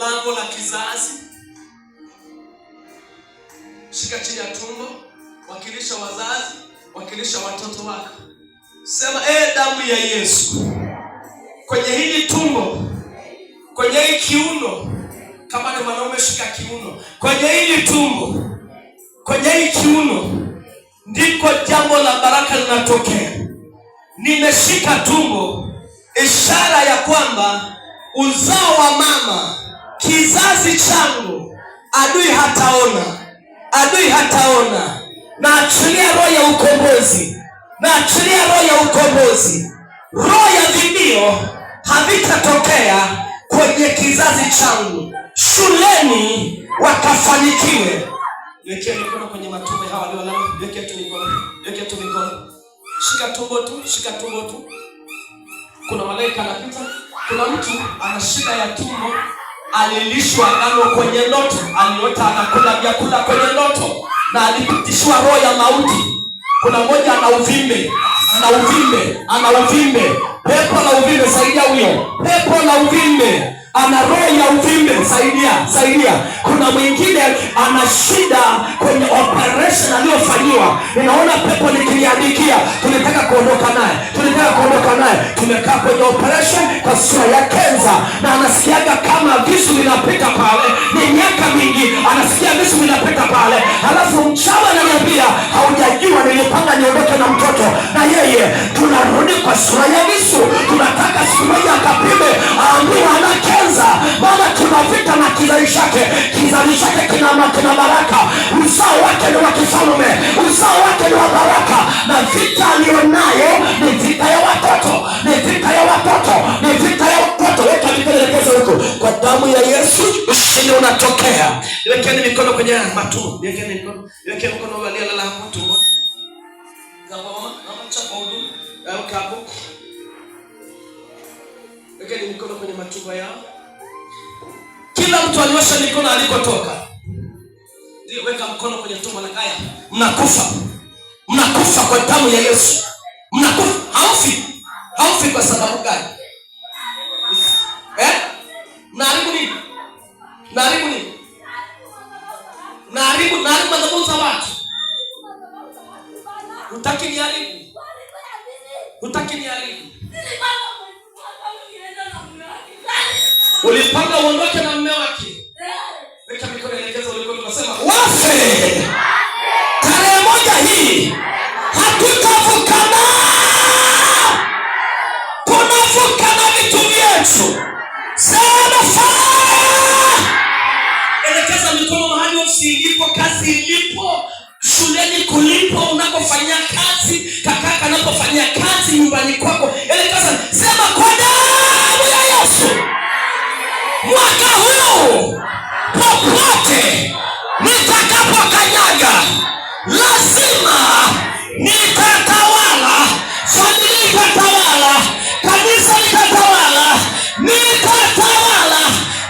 lango la kizazi. Shika chini ya tumbo, wakilisha wazazi, wakilisha watoto wako. Sema damu ya Yesu kwenye hili tumbo, kwenye hili kiuno. Kama ni mwanaume shika kiuno. Kwenye hili tumbo, kwenye hili kiuno ndiko jambo la baraka linatokea. Nimeshika tumbo, ishara ya kwamba uzao wa mama, kizazi changu, adui hataona. Adui hataona. Naachilia roho ya ukombozi. Naachilia roho ya ukombozi. Roho ya vibio havitatokea kwenye kizazi changu. Shuleni wakafanikiwe. Wekea mikono kwenye matumbo hawa waliolala. Wekea tu mikono. Wekea tu mikono. Shika tumbo tu, shika tumbo tu. Kuna malaika anapita. Kuna mtu ana shida ya tumbo, alilishwa agano kwenye ndoto. Aliota anakula vyakula kwenye ndoto na alipitishwa roho ya mauti. Kuna mmoja ana uvimbe, ana uvimbe. Pepo la uvimbe, saidia huyo. Pepo la uvimbe, ana roho ya uvimbe, saidia. Kuna mwingine ana shida kwenye operation aliyofanyiwa. Ninaona pepo likiniandikia, tunataka kuondoka naye. Tumekaa kwenye operation kwa sura ya kenza, na anasikiaga kama visu vinapita pale. Ni miaka mingi anasikia visu vinapita pale. Halafu mchawi ananiambia, haujajua nilipanga niondoke na mtoto na yeye. Tunarudi kwa sura ya visu. Tunataka siku moja akapime, aambiwa ana kenza. Maana tunavita na kizazi chake kina baraka. Uzao wake ni wa kifalme, uzao wake ni wa baraka. Na vita alionayo ni vita ya watoto. Weka mikono huko. Kwa damu ya Yesu ushindi unatokea. Wekeni mikono kwenye matumbo. Wekeni mikono waliolala hapo tumbo. Mama chapa hudu. Hapo. Wekeni mikono kwenye matumbo yao. Kila mtu aliosha mikono alikotoka. Ndio, weka mkono kwenye tumbo la kaya. Mnakufa kwa damu ya Yesu. Mnakufa. Haufi kwa sababu gani? Naharibu madhabahu za watu. Hutaki niharibu. Ulipanga uondoke na mume wake. Weka mikono elekeza ulikuwa unasema wafe. Tarehe moja hii hatutavukana. Tunavukana vitu vyetu. Sema fire. Elekeza mikono mahali ofisi ilipo, kazi ilipo, shuleni kulipo, unapofanyia kazi, kakaka anapofanyia kazi, nyumbani kwako. Elekeza, sema kwa damu ya Yesu. Mwaka huu popote nitakapokanyaga, lazima nitatawala. Familia itatawala, kanisa litatawala, nitatawala.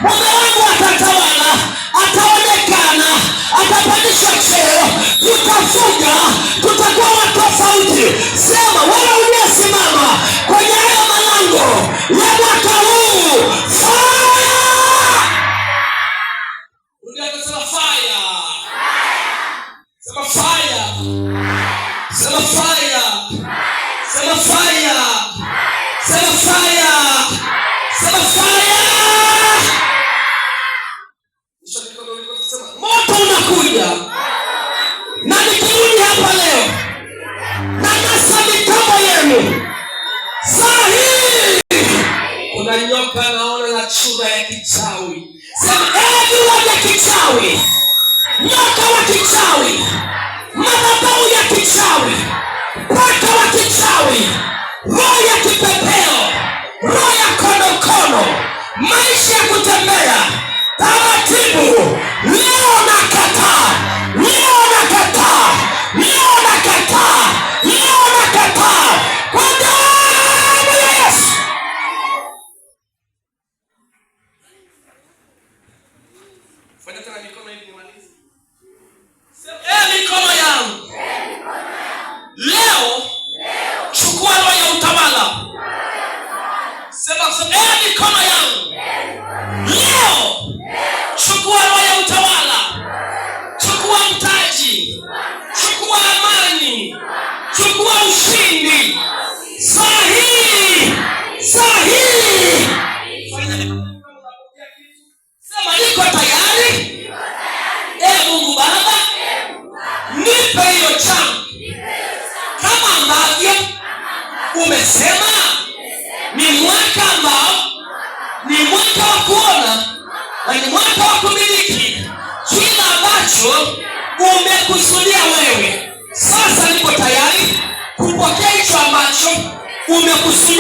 Mume wangu atatawala, ataonekana, atapandishwa cheo, tutafuga, tutakuwa watu tofauti. Sema wewe unasimama kwenye hayo malango ya mwaka huu. Moto unakuja. Na nikirudi hapa leo na nasa mikono yenu. Sahi kuna nyoka naona na chura ya kichawi. Sema jua ya kichawi, nyoka wa kichawi, madhabahu ya kichawi, paka wa kichawi, roho ya kipepeo, roho ya konokono, maisha ya kutembea taratibu. Leo nakataa. Kwa damu ya Yesu. Fanya tena mikono hivi nimalize. Mikono yangu. Leo chukua roho ya utawala. Sema mikono yangu. Leo na ni mwaka wa kumiliki kila ambacho umekusudia wewe. Sasa niko tayari kupokea hicho ambacho umekusudia.